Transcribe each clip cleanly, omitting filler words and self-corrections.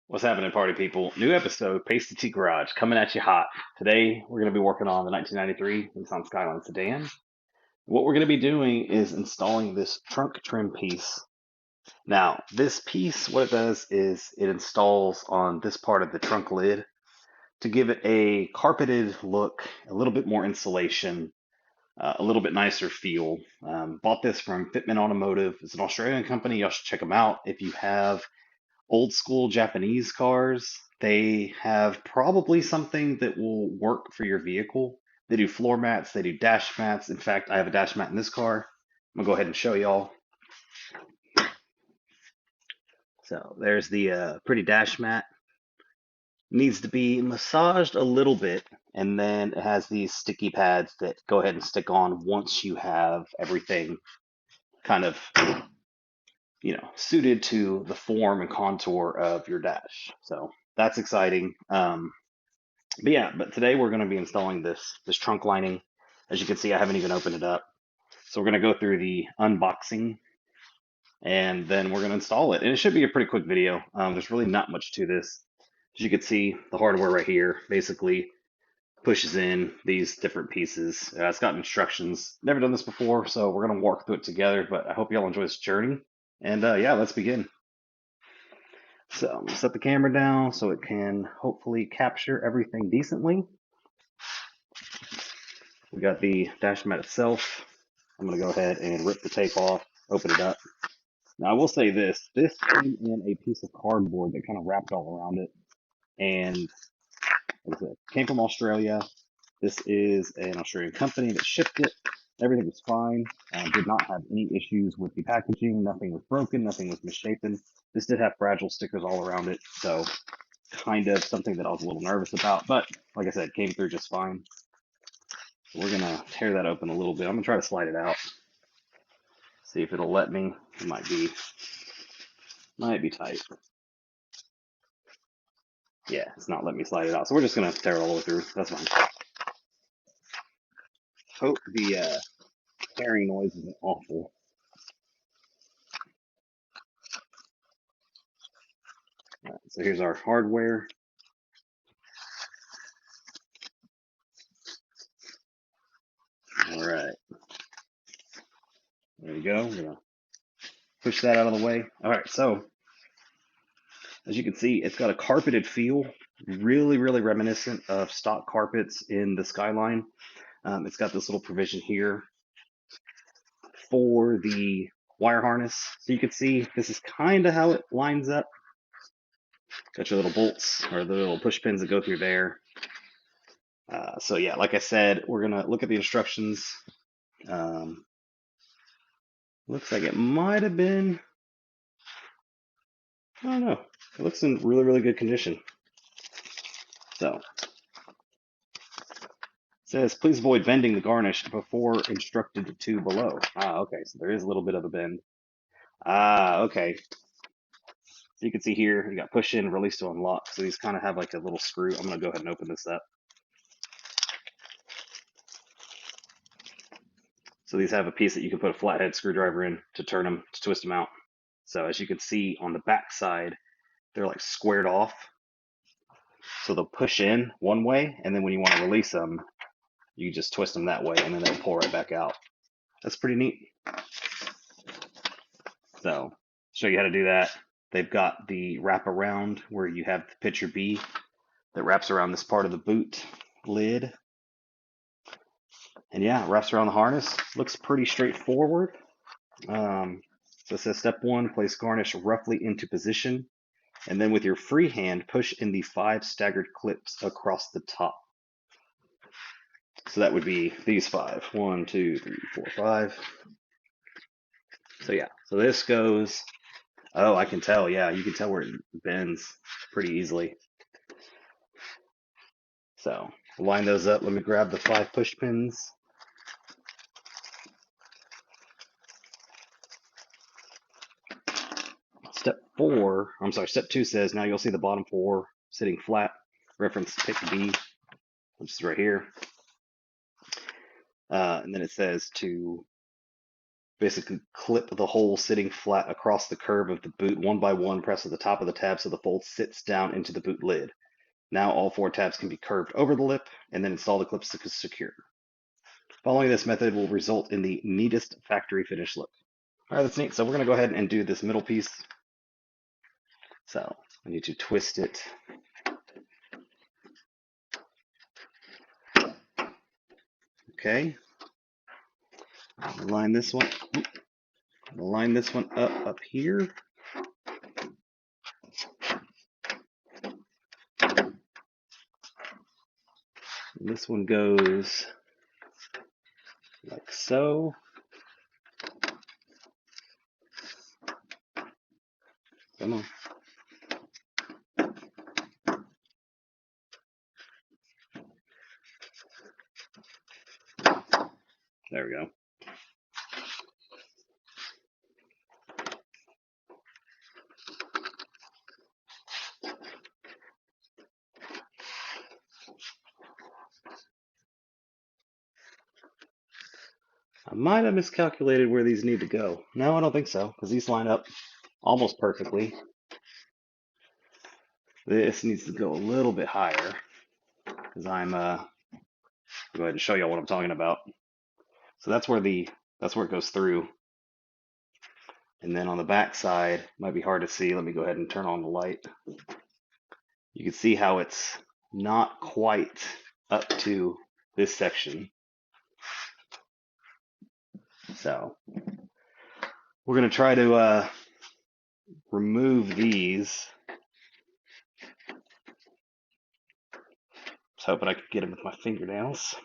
What's happening, party people? New episode, Pasty-T Garage, coming at you hot. Today, we're going to be working on the 1993 Nissan Skyline Sedan. What we're going to be doing is installing this trunk trim piece. Now, this piece, what it does is it installs on this part of the trunk lid to give it a carpeted look, a little bit more insulation, a little bit nicer feel. Bought this from Fitment Automotive. It's an Australian company. Y'all should check them out if you have old school Japanese cars. They have probably something that will work for your vehicle. They do floor mats, they do dash mats. In fact, I have a dash mat in this car. I'm gonna go ahead and show y'all. So there's the pretty dash mat. Needs to be massaged a little bit, and then it has these sticky pads that go ahead and stick on once you have everything kind of, suited to the form and contour of your dash. So that's exciting. But today we're going to be installing this trunk lining. As you can see, I haven't even opened it up. So we're going to go through the unboxing and then we're going to install it. And it should be a pretty quick video. There's really not much to this. As you can see, the hardware right here basically pushes in these different pieces. It's got instructions. Never done this before, so we're going to walk through it together. But I hope y'all enjoy this journey. And yeah, let's begin. So I'm going to set the camera down so it can hopefully capture everything decently. We got the dash mat itself. I'm going to go ahead and rip the tape off, open it up. Now, I will say this came in a piece of cardboard that kind of wrapped all around it. And like I said, came from Australia. This is an Australian company that shipped it. Everything was fine. Did not have any issues with the packaging. Nothing was broken. Nothing was misshapen. This did have fragile stickers all around it. So kind of something that I was a little nervous about. But like I said, came through just fine. So we're going to tear that open a little bit. I'm going to try to slide it out. See if it'll let me. It might be tight. Yeah, it's not letting me slide it out. So we're just gonna tear it all the way through. That's fine. Hope the tearing noise isn't awful. All right, so here's our hardware. All right, there we go. We're gonna push that out of the way. All right, so as you can see, it's got a carpeted feel, really, really reminiscent of stock carpets in the Skyline. It's got this little provision here for the wire harness. So you can see this is kind of how it lines up. Got your little bolts or the little push pins that go through there. So yeah, like I said, we're gonna look at the instructions. Um, Looks like it might have been, I don't know. It looks in really, really good condition. So it says, please avoid bending the garnish before instructed to below. Okay, so there is a little bit of a bend. Okay. So you can see here, you got push in, release to unlock. So these kind of have like a little screw. I'm gonna go ahead and open this up. So these have a piece that you can put a flathead screwdriver in to turn them, to twist them out. So as you can see on the back side, they're like squared off. So they'll push in one way, and then when you want to release them, you just twist them that way, and then they'll pull right back out. That's pretty neat. So show you how to do that. They've got the wrap around where you have the picture B that wraps around this part of the boot lid. And yeah, it wraps around the harness. Looks pretty straightforward. So it says step one, place garnish roughly into position. And then with your free hand, push in the 5 staggered clips across the top. So that would be these 5. 1, 2, 3, 4, 5. So yeah, so this goes, oh, I can tell. Yeah, you can tell where it bends pretty easily. So line those up. Let me grab the 5 push pins. Step 2 says now you'll see the bottom 4 sitting flat. Reference pick B, which is right here. And then it says to Basically clip the hole sitting flat across the curve of the boot one by one, press at the top of the tab so the fold sits down into the boot lid. Now all 4 tabs can be curved over the lip, and then install the clips to secure. Following this method will result in the neatest factory finish look. All right, that's neat. So we're going to go ahead and do this middle piece. So I need to twist it. Okay. Line this one. Line this one up here. And this one goes like so. Come on. There we go. I might have miscalculated where these need to go. No, I don't think so, because these line up almost perfectly. This needs to go a little bit higher, because I'm go ahead and show you what I'm talking about. So that's where it goes through. And then on the back side, might be hard to see. Let me go ahead and turn on the light. You can see how it's not quite up to this section. So we're going to try to remove these. I was hoping I could get them with my fingernails.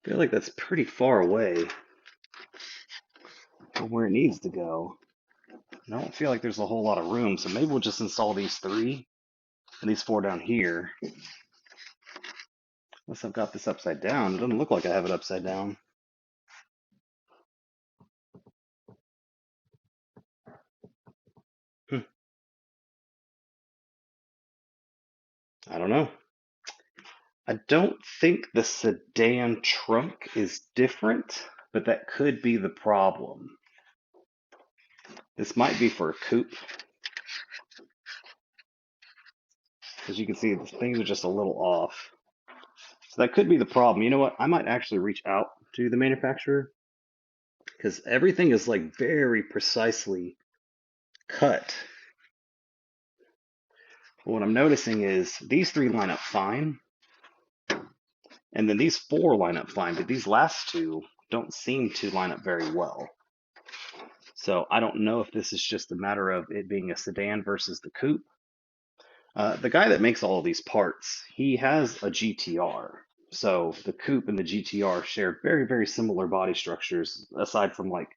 I feel like that's pretty far away from where it needs to go. I don't feel like there's a whole lot of room, so maybe we'll just install these 3 and these 4 down here. Unless I've got this upside down. It doesn't look like I have it upside down. I don't know. I don't think the sedan trunk is different, but that could be the problem. This might be for a coupe. As you can see, the things are just a little off. So that could be the problem. You know what? I might actually reach out to the manufacturer, because everything is like very precisely cut. But what I'm noticing is these 3 line up fine, and then these 4 line up fine, but these last 2 don't seem to line up very well. So I don't know if this is just a matter of it being a sedan versus the coupe. The guy that makes all of these parts, he has a GTR. So the coupe and the GTR share very, very similar body structures, aside from like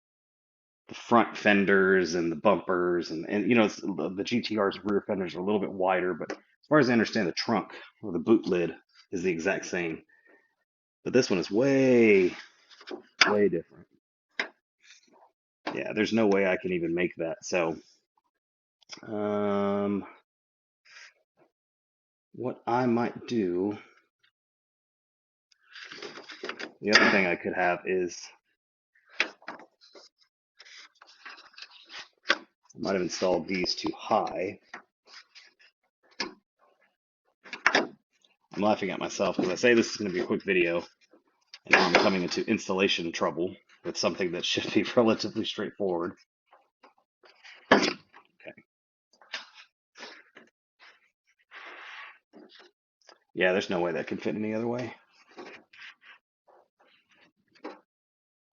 the front fenders and the bumpers, and you know, the GTR's rear fenders are a little bit wider, but as far as I understand, the trunk or the boot lid is the exact same. But this one is way, way different. Yeah, there's no way I can even make that. So, what I might do, the other thing I could have is, I might have installed these too high. I'm laughing at myself because I say this is going to be a quick video, and now I'm coming into installation trouble with something that should be relatively straightforward. Okay. Yeah, there's no way that can fit any other way.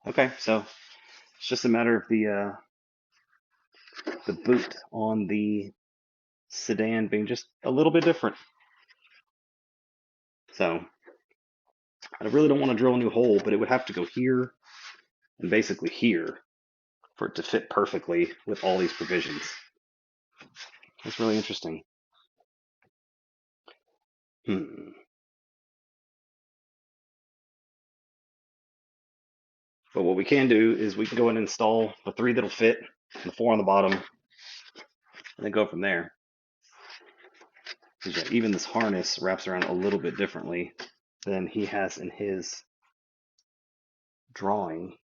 Okay, so it's just a matter of the boot on the sedan being just a little bit different. So I really don't want to drill a new hole, but it would have to go here and basically here for it to fit perfectly with all these provisions. That's really interesting. But what we can do is we can go and install the 3 that'll fit, and the 4 on the bottom, and then go from there. Yeah, even this harness wraps around a little bit differently than he has in his drawing.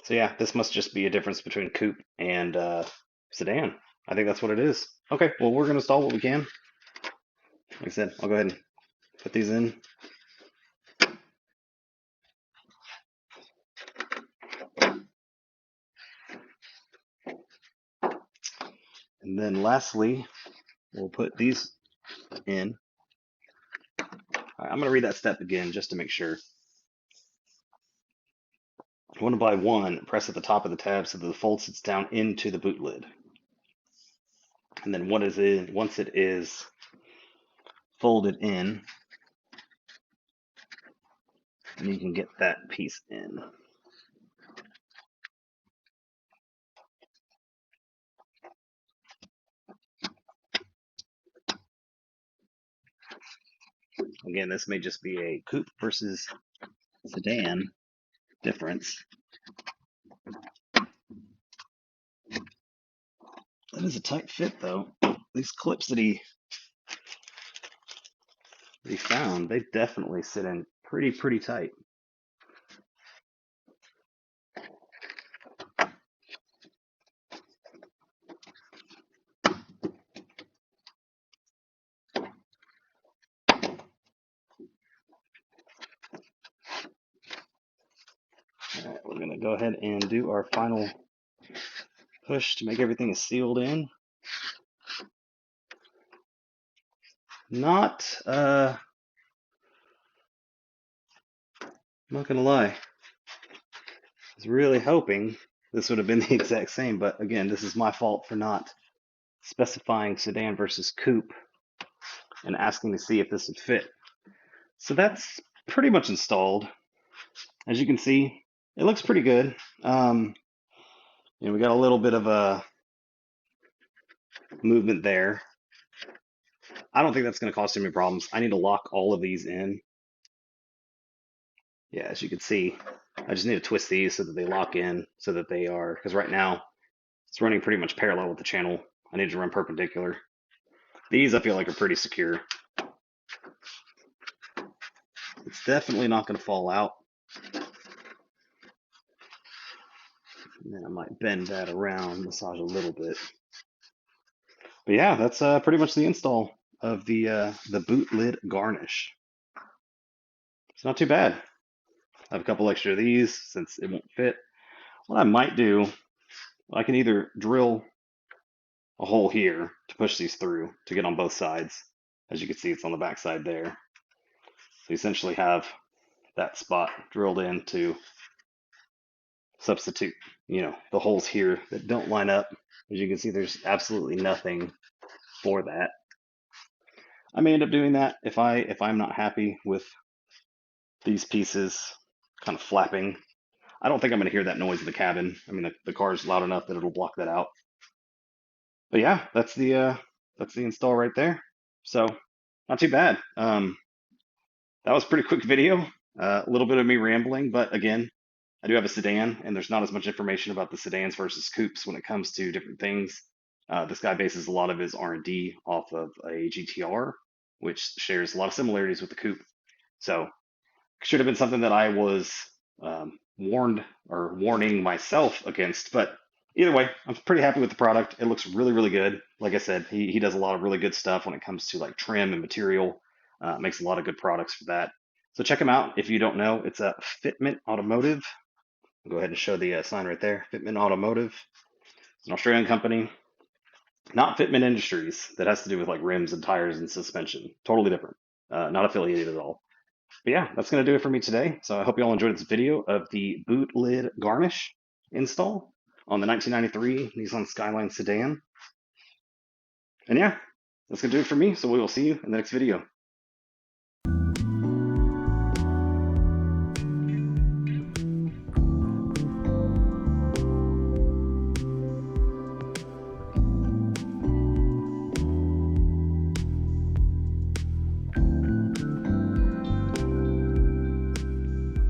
So yeah, this must just be a difference between coupe and sedan. I think that's what it is. Okay, well, we're going to install what we can. Like I said, I'll go ahead and put these in. And then lastly, we'll put these in. All right, I'm going to read that step again just to make sure. One by one, press at the top of the tab so that the fold sits down into the boot lid. And then once it is folded in, and you can get that piece in. Again, this may just be a coupe versus sedan difference. That is a tight fit, though. These clips that he found, they definitely sit in pretty tight. All right, we're gonna go ahead and do our final push to make everything is sealed in. I'm not gonna lie. I was really hoping this would have been the exact same, but again, this is my fault for not specifying sedan versus coupe and asking to see if this would fit. So that's pretty much installed. As you can see, it looks pretty good. We got a little bit of a movement there. I don't think that's going to cause too many problems. I need to lock all of these in. Yeah, as you can see, I just need to twist these so that they lock in, so that they are, because right now it's running pretty much parallel with the channel. I need to run perpendicular. These I feel like are pretty secure. It's definitely not going to fall out. And then I might bend that around, massage a little bit. But yeah, that's pretty much the install of the boot lid garnish. It's not too bad. I have a couple extra of these since it won't fit. What I might do, I can either drill a hole here to push these through to get on both sides. As you can see, it's on the back side there. So you essentially have that spot drilled in to substitute, the holes here that don't line up. As you can see, there's absolutely nothing for that. I may end up doing that if I'm not happy with these pieces kind of flapping. I don't think I'm going to hear that noise in the cabin. I mean, the car's loud enough that it'll block that out. But yeah, that's the install right there. So not too bad. That was a pretty quick video. A little bit of me rambling, but again, I do have a sedan, and there's not as much information about the sedans versus coupes when it comes to different things. This guy bases a lot of his R&D off of a GTR, which shares a lot of similarities with the coupe. So should have been something that I was warning myself against. But either way, I'm pretty happy with the product. It looks really good. Like I said, he does a lot of really good stuff when it comes to like trim and material. Makes a lot of good products for that. So check him out if you don't know. It's a Fitment Automotive. I'll go ahead and show the sign right there. Fitment Automotive. It's an Australian company, not Fitment Industries. That has to do with like rims and tires and suspension. Totally different. Not affiliated at all. But yeah, that's going to do it for me today. So I hope you all enjoyed this video of the boot lid garnish install on the 1993 Nissan Skyline Sedan. And yeah, that's going to do it for me. So we will see you in the next video.